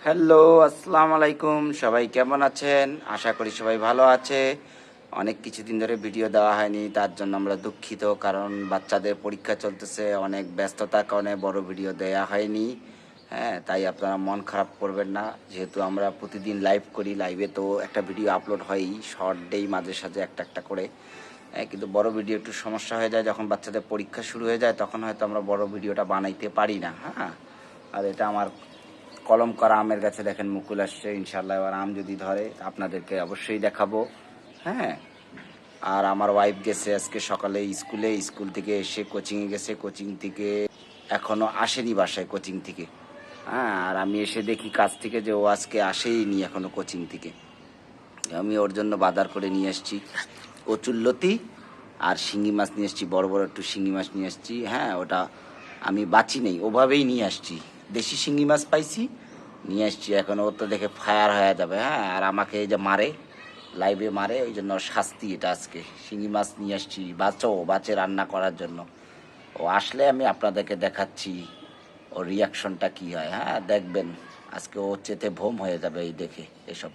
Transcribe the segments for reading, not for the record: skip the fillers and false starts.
Hello, আসসালামু আলাইকুম। সবাই কেমন আছেন? আশা করি সবাই ভালো আছে। অনেক কিছুদিন ধরে ভিডিও দেওয়া হয়নি, তার জন্য আমরা দুঃখিত। কারণ বাচ্চাদের পরীক্ষা চলতেছে, অনেক ব্যস্ততার কারণে বড় ভিডিও দেওয়া হয়নি। হ্যাঁ, তাই আপনারা মন খারাপ করবেন না। যেহেতু আমরা প্রতিদিন লাইভ করি, লাইভে তো একটা ভিডিও আপলোড হয়ই, শর্ট ডেই মাঝে সাঝে একটা একটা করে। কিন্তু বড় ভিডিও একটু সমস্যা হয়ে যায়, যখন বাচ্চাদের পরীক্ষা শুরু হয়ে যায় তখন হয়তো আমরা বড় ভিডিওটা বানাইতে পারি না। হ্যাঁ, আর এটা আমার কলম করা আমের গাছে দেখেন মুকুল আসছে। ইনশাল্লাহ এবার আম যদি ধরে আপনাদেরকে অবশ্যই দেখাবো। হ্যাঁ, আর আমার ওয়াইফ গেছে আজকে সকালে স্কুলে, স্কুল থেকে এসে কোচিংয়ে গেছে, কোচিং থেকে এখনো আসেনি বাসায় কোচিং থেকে। হ্যাঁ, আর আমি এসে দেখি কাজ থেকে যে ও আজকে আসেইনি এখনো কোচিং থেকে। আমি ওর জন্য বাজার করে নিয়ে আসছি কচুরলতি আর শিঙি মাছ নিয়ে আসছি, বড় বড় একটু শিঙি মাছ নিয়ে আসছি। হ্যাঁ, ওটা আমি বাঁচি নেই, ওভাবেই নিয়ে আসছি। দেশি শিঙি মাছ পাইছি, নিয়ে আসছি। এখন ও তো দেখে ফায়ার হয়ে যাবে। হ্যাঁ, আর আমাকে এই যে মারে, লাইভে মারে, ওই জন্য শাস্তি এটা আজকে। শিঙি মাছ নিয়ে আসছি বাঁচে রান্না করার জন্য। ও আসলে আমি আপনাদেরকে দেখাচ্ছি ওর রিয়াকশনটা কী হয়। হ্যাঁ, দেখবেন আজকে ও চেতে ভোম হয়ে যাবে এই দেখে এসব।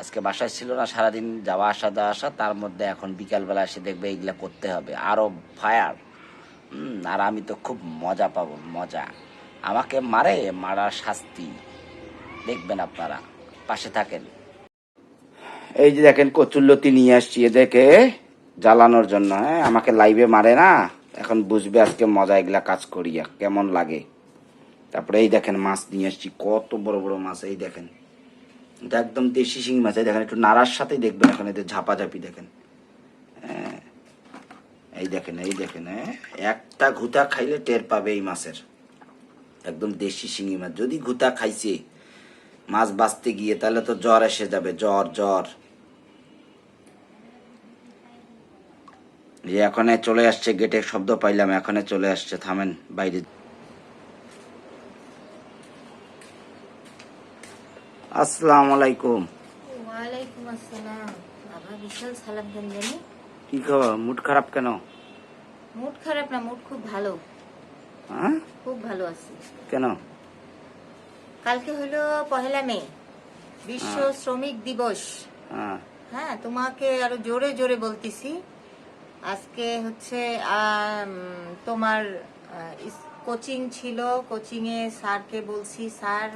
আজকে বাসায় ছিল না, সারাদিন যাওয়া আসা, তার মধ্যে এখন বিকালবেলা এসে দেখবে এইগুলা করতে হবে, আরও ফায়ার। আর আমি তো খুব মজা পাবো, মজা। আমাকে মারার শাস্তি দেখবেন আপনারা, পাশে থাকেন। এই যে দেখেন কচুরলতি নিয়ে আসছি এদেরকে জ্বালানোর জন্য। হ্যাঁ, আমাকে লাইভে মারে না, এখন বুঝবে আজকে মজা এগুলা কাজ করিয়া কেমন লাগে। তারপরে এই দেখেন মাছ নিয়ে আসছি, কত বড় বড় মাছ। এই দেখেন, এটা একদম দেশি শিঙি মাছ। এই দেখেন, একটু নাড়ার সাথেই দেখবেন এখন এদের ঝাপাঝাপি দেখেন। হ্যাঁ, এই দেখেন, এই দেখেন। হ্যাঁ, একটা ঘুতা খাইলে টের পাবে এই মাছের। একদম দেশি শিঙি মাছ। যদি ঘুতা খাইছে মাছ বাঁচতে গিয়ে, তাহলে তো জ্বর এসে যাবে, জ্বর জ্বর। যে এখানে চলে আসছে, গেটে শব্দ পাইলাম, এখানে চলে আসছে। থামেন, বাইরে। আসসালামু আলাইকুম। ওয়ালাইকুম আসসালাম। বাবা বিশাল সালাম দেন জানি। কি খবর? মুড খারাপ কেন? মুড খারাপ না, মুড খুব ভালো। হ্যাঁ, খুব ভালো আছি। কেন? কালকে হলো 1 মে, বিশ্ব শ্রমিক দিবস। হ্যাঁ, হ্যাঁ, তোমাকে আরো জোরে জোরে বলতেছি। আজকে হচ্ছে তোমার কোচিং ছিল, কোচিং এ স্যারকে বলছি, স্যার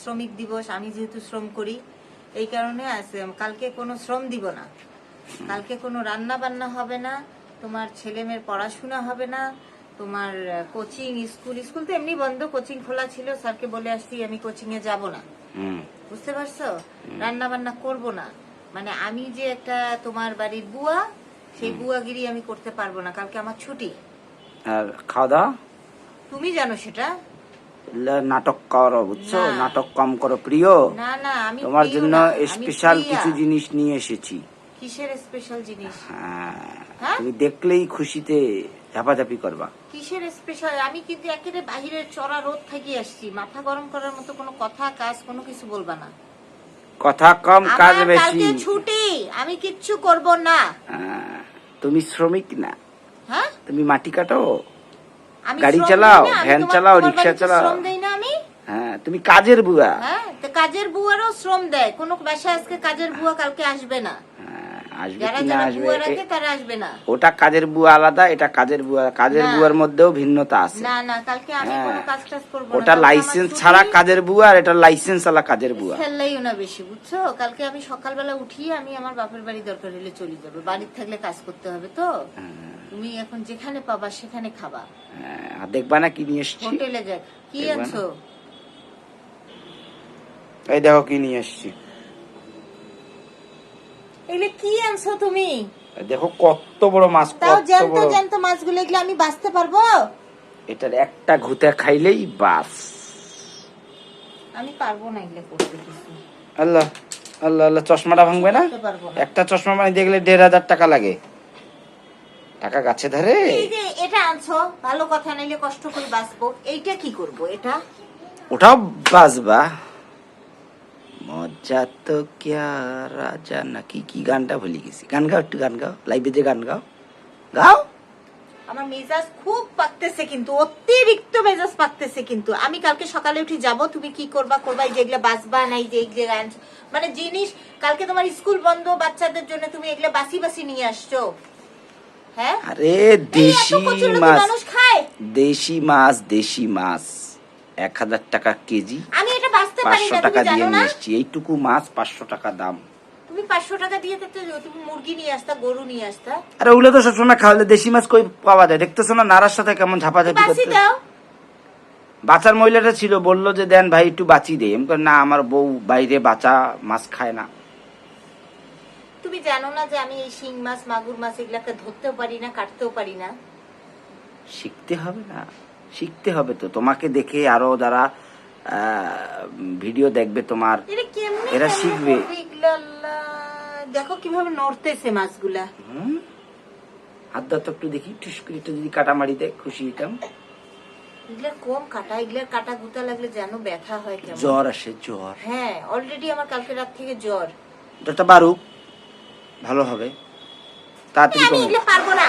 শ্রমিক দিবস, আমি যেহেতু শ্রম করি এই কারণে কালকে কোনো শ্রম দিব না, কালকে কোনো রান্না বান্না হবে না, তোমার ছেলে মেয়ের পড়াশোনা হবে না, তোমার কোচিং স্কুল তো এমনি বন্ধ, কোচিং খোলা ছিল। স্যারকে বলে আসছি আমি কোচিং এ যাব না, বুঝতে পারছো? রান্না বান্না করব না, মানে আমি যে একটা তোমার বাড়ির বুয়া, সেই বুয়াগিরি আমি করতে পারবো না, কালকে আমার ছুটি। আর খাওয়া দাওয়া? তুমি জানো সেটা। নাটক করো, বুঝছো? না। নাটক কম করো প্রিয়। না না, আমি তোমার প্রিয় জন্য না, আমি স্পেশাল প্রিয়া। কিছু জিনিস নিয়ে এসেছি। কিসের স্পেশাল জিনিস? হ্যাঁ, তুমি দেখলেই খুশিতে ঝাপাঝাপি করবা। কিসের স্পেশাল? আমি কিন্তু একেবারে বাহিরের চড়া রোদ থেকে আসছি, মাথা গরম করার মতো কোনো কথা কাজ কোনো কিছু বলবা না। কথা কম, কাজ আমার বেশি। কালকে ছুটি, আমি কিচ্ছু করব না। তুমি শ্রমিক না? হ্যাঁ, তুমি মাটি কাটো, আমি গাড়ি শ্রম চালাও, দেই না? আমি ভ্যান তোমার চালাও, রিক্সা বাড়িতে চালাও। শ্রম দেই না আমি? হ্যাঁ, তুমি কাজের বুয়া। হ্যাঁ, তো কাজের বুয়ারও শ্রম দেয়। কোনো বাসায় আজকে কাজের বুয়া কালকে আসবে না। আসবে যারা কি না যারা আসবে, বুয়া রাখে তারা আসবে না। ওটা কাজের বুয়া আলাদা, এটা কাজের বুয়া। কাজের না। বুয়ার মধ্যেও ভিন্নতা আছে। না না, কালকে আমি কোনো কাজ টাজ করব না। ওটা লাইসেন্স ছাড়া কাজের বুয়া, আর এটা লাইসেন্স ওয়ালা কাজের বুয়া। ফেললেইও না বেশি, বুঝছো? কালকে আমি সকালবেলা উঠিয়ে আমি আমার বাপের বাড়ি দরকার হলে চলে যাবো, বাড়িতে থাকলে কাজ করতে হবে তো। তুমি এখন যেখানে পাবা সেখানে খাবা। দেখবা না কি নিয়ে এসছি? হোটেলে যাক। কি আনছো? এই দেখো কি নিয়ে এসছি। এগুলো কি আনছো তুমি? দেখো কত বড় মাছ, তাও কত জ্যান্ত বড়। জ্যান্ত মাছগুলো, এগুলো আমি বাঁচতে পারবো? এটার একটা ঘুতে খাইলেই বাস। আমি পারবো না এগুলো করতে কিছু। আল্লাহ আল্লাহ আল্লাহ, চশমাটা ভাঙবে না? একটা চশমা মানে দেখলে 1,500 টাকা লাগে। টাকা গাছে ধরে। এই যে এটা আনছো, ভালো কথা, নাইলে কষ্ট করে বাঁচবো। এইটা কি করব? এটা ওটাও বাজবা। মজা তো ক্যা রাজা নাকি কি গানটা ভুলে গেছি। গান গাও, একটু গান গাও, লাইভে যে গান গাও, গাও। আমার মেজাজ খুব পাকতেছে, কিন্তু অতিরিক্ত মেজাজ পাকতেছে। কিন্তু আমি কালকে সকালে উঠে যাব, তুমি কি করবা এই যে এগুলা বাসবা নাই, যে এগুলা মানে জিনিস কালকে তোমার স্কুল বন্ধ, বাচ্চাদের জন্য তুমি এগুলা বাসি বাসি নিয়ে আসছো। হ্যাঁ, আরে দেশি মাছ, মানুষ খায় দেশি মাছ 1000 টাকা কেজি, আমি এটা বাঁচতে পারি 500 না, টাকা তুমি দিয়ে জানো না? নিয়ে এসছি। এইটুকু মাছ 500 টাকা দাম। তুমি 500 টাকা দিয়ে তুমি মুরগি নিয়ে আসতা, গরু নিয়ে আসতা। আরে ওগুলো তো সবসময় খাওয়ালে, দেশি মাছ কই পাওয়া যায়? দেখতেছো না নারার সাথে কেমন ঝাপাঝাপি বাসি করতে। দাও। বাচ্চার মহিলাটা ছিল, বললো যে দেন ভাই একটু বাঁচি দেই। আমি বললাম, না আমার বউ বাইরে বাঁচা মাছ খায় না। তুমি জানো না যে আমি এই শিং মাছ, মাগুর মাছ এগুলাকে ধরতেও পারি না, কাটতেও পারি না। শিখতে হবে না? শিখতে হবে তো। তোমাকে দেখে আরো যারা ভিডিও দেখবে তোমার, এটা কেমনে এরা শিখবে। করবে এগুলা? আল্লাহ, দেখো কিভাবে নড়তেছে মাছগুলা। হাত দাও তো একটু দেখি, টুস করে একটু যদি কাটা মারি দেয় খুশি হইতাম। এগুলার কম কাটা, এগুলার কাটা গুতা লাগলে যেন ব্যথা হয় কেমন। জ্বর আসে, জ্বর। হ্যাঁ, অলরেডি আমার কালকে রাত থেকে জ্বর। জ্বরটা বাড়ুক, ভালো হবে তাড়াতাড়ি। আমি এগুলা পারবো না,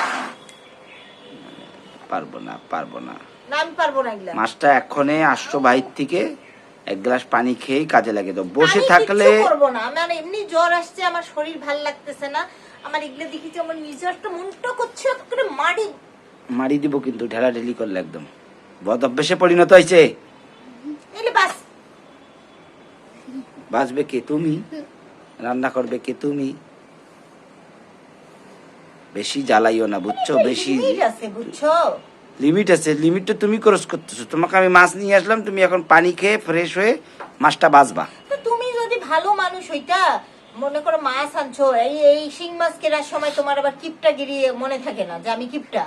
পারবো না। না আমি পারবো না এগুলা। মাছটা এক্ষণে আসছো বাইর থেকে, এক গ্লাস পানি খেয়েই কাজে লাগে দাও। বসে আমি থাকলে কিচ্ছু করবো না। আমার এমনি জ্বর আসছে, আমার শরীর ভাল লাগতেছে না। আমার এগুলা দেখেছি, আমার নিজেরটা মনটা করছে করে মারি দিব, কিন্তু ঢেলাঢেলি করলে একদম বদ অভ্যেসে পরিণত হয়েছে। এলে বাস। বাঁচবে কে? তুমি। রান্না করবে কে? তুমি। বেশি জ্বালাইও না, বুঝছো? বেশি লিমিট আছে, বুঝছো? লিমিট আছে। লিমিটটা তুমি ক্রস করতেছো। তোমাকে আমি মাছ নিয়ে আসলাম, তুমি এখন পানি খেয়ে ফ্রেশ হয়ে মাছটা বাঁচবা। তো তুমি যদি ভালো মানুষ হইতা, মনে করো মাছ আনছো, এই শিং মাছ কেনার সময় তোমার আবার কিপটা গিরিয়ে মনে থাকে না যে আমি কিপটা?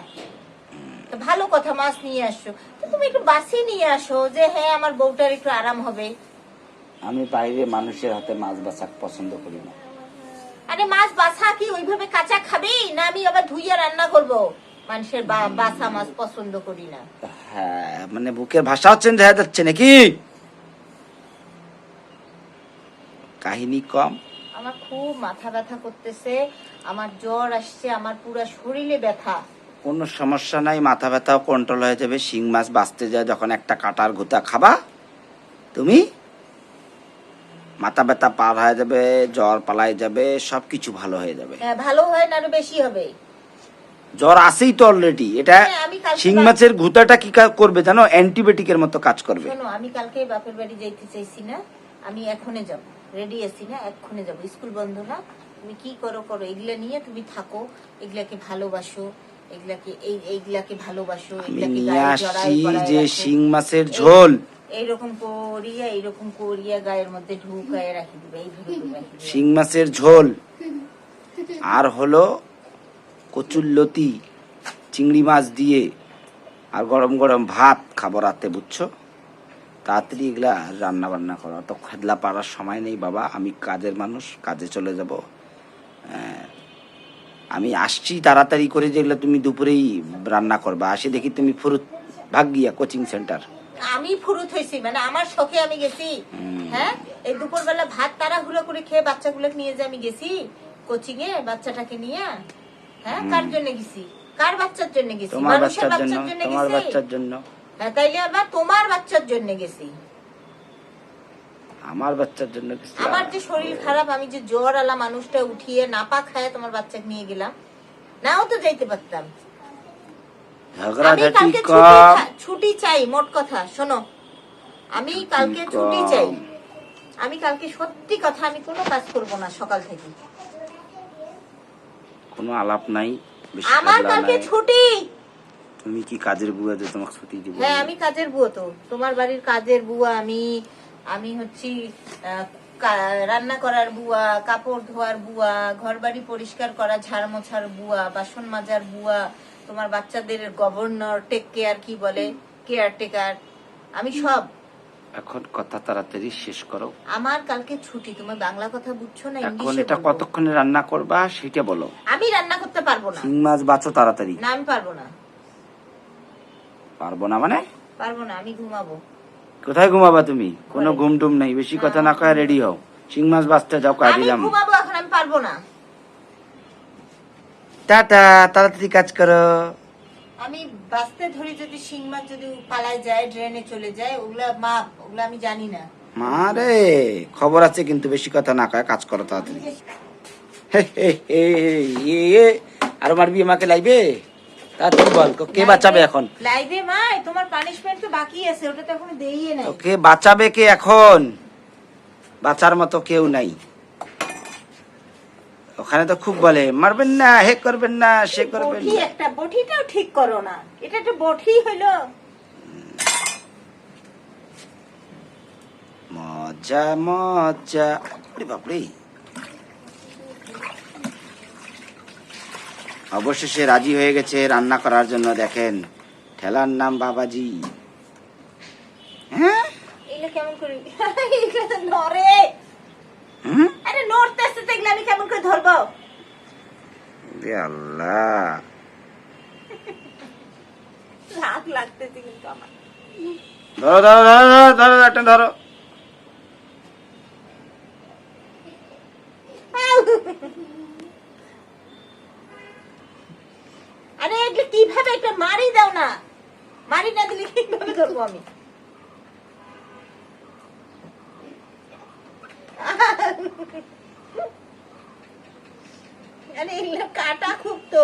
তো ভালো কথা, মাছ নিয়ে আসছো, তো তুমি একটু বাসি নিয়ে আসো, যে হ্যাঁ আমার বউটার একটু আরাম হবে। আমি বাইরে মানুষের হাতে মাছ বাছা পছন্দ করি না। আরে মাছ বাসা কি ওইভাবে কাঁচা খাবি না? আমি আবার ধুইয়া রান্না করব? মানুষের বাসা মাছ পছন্দ করি না। হ্যাঁ, মানে বুকের ভাষা চেঞ্জ হয়ে যাচ্ছে নাকি? কাহিনী কম। আমার খুব মাথা ব্যথা করতেছে, আমার জ্বর আসছে, আমার পুরো শরীরে ব্যথা। কোনো সমস্যা নাই, মাথা ব্যথাও কন্ট্রোল হয়ে যাবে। শিং মাছ বাঁচতে যায় যখন একটা কাটার গুতা খাবা তুমি, মাথা ব্যথা পার হয়ে যাবে, জ্বর পালাই যাবে, সবকিছু ভালো হয়ে যাবে। হ্যাঁ, ভালো হয় না আরো বেশি হবে। জ্বর আছেই তো অলরেডি। এটা হ্যাঁ, আমি কালকে শিং মাছের গুতাটা কি করবে জানো? অ্যান্টিবায়োটিকের মতো কাজ করবে। শোনো, আমি কালকে বাপের বাড়ি যাইতে চাইছি না, আমি এখনই যাব, রেডি আছি না, এক্ষুনি যাব। স্কুল বন্ধ না, তুমি কি করো করো, এগুলা নিয়ে তুমি থাকো, এগুলাকে ভালোবাসো, এইগুলাকে ভালোবাসো, আমি এগুলাকে নিয়ে গায়ে আসছি জড়াই করায় যে রাখো। শিং মাছের ঝোল, এইরকম করিয়া গায়ের মধ্যে ঢুকায় রাখি দিবে, এইভাবে রাখি দিবে। শিং মাছের ঝোল আর হলো কচুরলতি চিংড়ি মাছ দিয়ে, আর গরম গরম ভাত খাবো রাতে, বুঝছো? তাড়াতাড়ি এগুলা রান্না বান্না করা, তো খেদলা পাড়ার সময় নেই বাবা। আমি কাজের মানুষ, কাজে চলে যাব। আমি আসছি তাড়াতাড়ি করে, যেগুলো তুমি দুপুরেই রান্না করবা। আসে দেখি তুমি ফুরুত ভাগ গিয়া কোচিং সেন্টার। আমি ফুরুত হয়েছি, মানে আমার শখে আমি গেছি। হ্যাঁ, এই দুপুরবেলা ভাত তাড়াহুড়ো করে খেয়ে বাচ্চাগুলোকে নিয়ে যে আমি গেছি কোচিং এ, বাচ্চাটাকে নিয়ে। হ্যাঁ, কার জন্য গেছি? কার বাচ্চার জন্য গেছি? তোমার মানুষের বাচ্চার জন্য, বাচ্চার জন্য তোমার গেছি। বাচ্চার জন্য। হ্যাঁ, তাইলে আবার তোমার বাচ্চার জন্য গেছি। আমার বাচ্চার জন্য কিছু। আমার যে শরীর খারাপ, আমি যে জ্বর আলা মানুষটা উঠিয়ে নাপা খায় তোমার বাচ্চাকে নিয়ে গেলাম, নাও তো যাইতে পারতাম। আমি কালকে ছুটি চাই, মোট কথা শোনো, আমি কালকে ছুটি চাই। আমি কালকে সত্যি কথা, আমি কোনো কাজ করব না সকাল থেকে। কোনো আলাপ নাই, আমার কালকে ছুটি। তুমি কি কাজের বুয়া যে তোমাকে ছুটি দিব? হ্যাঁ, আমি কাজের বুয়া, তো তোমার বাড়ির কাজের বুয়া। আমি হচ্ছি রান্না করার বুয়া, কাপড় ধোয়ার বুয়া, ঘর বাড়ি পরিষ্কার করা, ঝাড় মোছার বুয়া, বাসন মাজার বুয়া, তোমার বাচ্চাদের গভর্নর, টেক কেয়ার কি বলে, কেয়ারটেকার, আমি সব। এখন কথা তাড়াতাড়ি শেষ করো। আমার কালকে ছুটি। তোমার বাংলা কথা বুঝছো না, এখন ইংলিশে এটা বলবো। কতক্ষণে রান্না করবা সেটা বলো। আমি রান্না করতে পারবো না। শিং মাছ বাঁচো তাড়াতাড়ি। না, আমি পারবো না। পারবো না মানে? পারবো না, আমি ঘুমাবো। কোথায় ঘুমাবা তুমি? কোনো ঘুম টুম নাই, বেশি কথা না কয়ে রেডি হও। শিং মাছ বাঁচতে যাও, কয়ে আমি দিলাম। ঘুমাবো এখন, আমি পারবো না। টাটা, তাড়াতাড়ি কাজ করো। আমি বাঁচতে ধরি যদি শিং মাছ যদি পালায় যায় ড্রেনে চলে যায় ওগুলা মাপ ওগুলা আমি জানি না। মারে খবর আছে কিন্তু বেশি কথা না কয় কাজ করো তাড়াতাড়ি। হে, হে, হে, হে, হে। আরো মারবি আমাকে লাইবে তাড়াতাড়ি বল কে বাঁচাবে এখন? লাইভে মা তোমার পানিশমেন্ট তো বাকি আছে, ওটা তো এখনো দেইয়ে নাই। কে বাঁচাবে কে এখন? বাঁচার মতো কেউ নাই ওখানে তো খুব বলে মারবেন না হে করবেন না সে করবেন বটি না। একটা বটিটাও ঠিক করো না, এটা একটা বটি হইলো। মজা মজা ওরে বাপরে। অবশেষে রাজি হয়ে গেছে রান্না করার জন্য। দেখেন ঠেলার নাম বাবাজি। হ্যাঁ এগুলো কেমন করে এগুলো তো নড়ে। হুম? আরে নড়তেছে তো, এগুলো আমি কেমন করে ধরবো? এ আল্লাহ রাগ লাগতেছে কিন্তু আমার। ধরো ধরো ধরো ধরো ধরো একটা ধরো। আরে এগুলো কিভাবে একটা মারি দাও না, মারি না দিলে কিভাবে ধরবো আমি? আরে এগুলো কাটা খুব তো।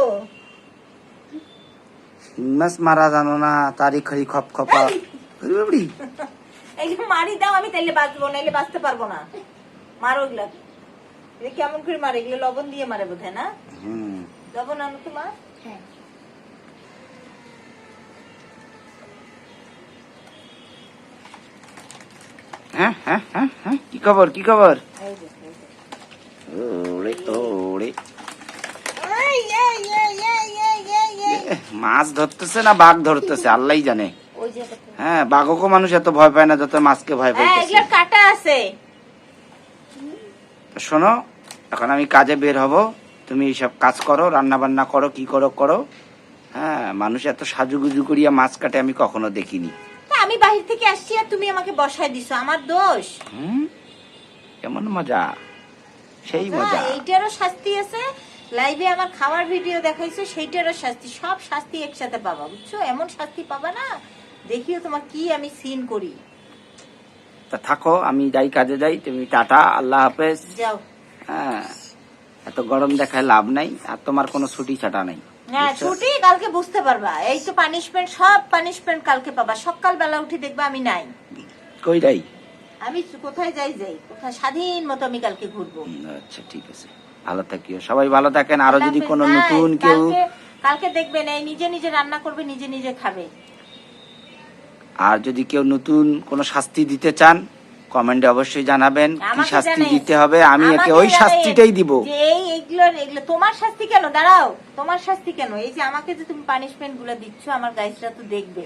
মাছ মারা জানো না তারি খড়ি খপ খপা। ওরে বাপরে। এগুলো মারি দাও, আমি তাইলে বাঁচবো, নাইলে বাঁচতে পারবো না। মারো এগুলা। এটা কেমন করে মারে? এগুলো লবণ দিয়ে মারে বোধ হয় না? হুম লবণ আনো তো মা। হ্যাঁ হ্যাঁ হ্যাঁ হ্যাঁ কি খবর কি খবর? এই যে, এই যে। ওরে ওরে এই, এই, এই, এই, এই, এই, এই। মাছ ধরতেছে না বাঘ ধরতেছে আল্লাহই জানে। ওই যে একটা- হ্যাঁ বাঘকে মানুষ এত ভয় পায় না যত মাছকে ভয় হ্যাঁ, পাইতেছে। এগুলোর কাটা আছে। শোনো এখন আমি কাজে বের হব, তুমি এইসব কাজ করো রান্না বান্না করো কি করো করো। হ্যাঁ মানুষ এত সাজুগুজু করিয়া মাছ কাটে আমি কখনো দেখিনি। তা আমি বাহির থেকে আসছি আর তুমি আমাকে বসায় দিছো, আমার দোষ? হুম কেমন মজা, সেই মজা। এইটারও শাস্তি আছে। লাইভে আমার খাওয়ার ভিডিও দেখাইছো, সেইটারও শাস্তি। সব শাস্তি একসাথে পাবা, বুঝছো? এমন শাস্তি পাবা না, দেখিও তোমার কি আমি সিন করি। তা থাকো আমি যাই কাজে যাই, তুমি টাটা আল্লাহ হাফেজ। যাও। হ্যাঁ এত গরম দেখায় লাভ নাই, আর তোমার কোনো ছুটি ছাটা নাই। হ্যাঁ, বুঝছো? ছুটি কালকে বুঝতে পারবা। এই তো পানিশমেন্ট, সব পানিশমেন্ট কালকে পাবা। সকালবেলা উঠে দেখবা আমি নাই। কই যাই? আমি কোথায় যাই যাই, কোথায় স্বাধীন মতো আমি কালকে ঘুরবো। আচ্ছা ঠিক আছে, ভালো থাকিও, সবাই ভালো থাকেন। আরো যদি কোনো আল্লাহ হাফেজ। নতুন কেউ কালকে দেখবেন এই নিজে নিজে রান্না করবে, নিজে নিজে খাবে। আর যদি কেউ নতুন কোনো শাস্তি দিতে চান কমেন্টে অবশ্যই জানাবেন কি আমাকে শাস্তি জানাই। দিতে হবে, আমি একে আমাকে ওই জানাই শাস্তিটাই দিব। যে এগুলো তোমার শাস্তি কেন? দাঁড়াও, তোমার শাস্তি কেন? এই যে আমাকে যে তুমি পানিশমেন্ট গুলো দিচ্ছ, আমার গাইসরা তো দেখবে,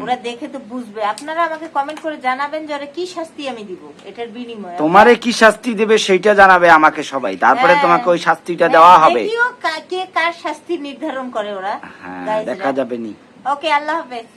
ওরা দেখে তো বুঝবে। আপনারা আমাকে কমেন্ট করে জানাবেন যে ওরা কি শাস্তি আমি দিব এটার বিনিময়ে। তোমারে কি শাস্তি দেবে সেইটা জানাবে আমাকে সবাই, তারপরে হ্যাঁ। তোমাকে ওই শাস্তিটা দেওয়া হবে। দেখিও কে কার শাস্তি নির্ধারণ করে ওরা হ্যাঁ গাইসরা। দেখা যাবে নি। ওকে, আল্লাহ হাফেজ।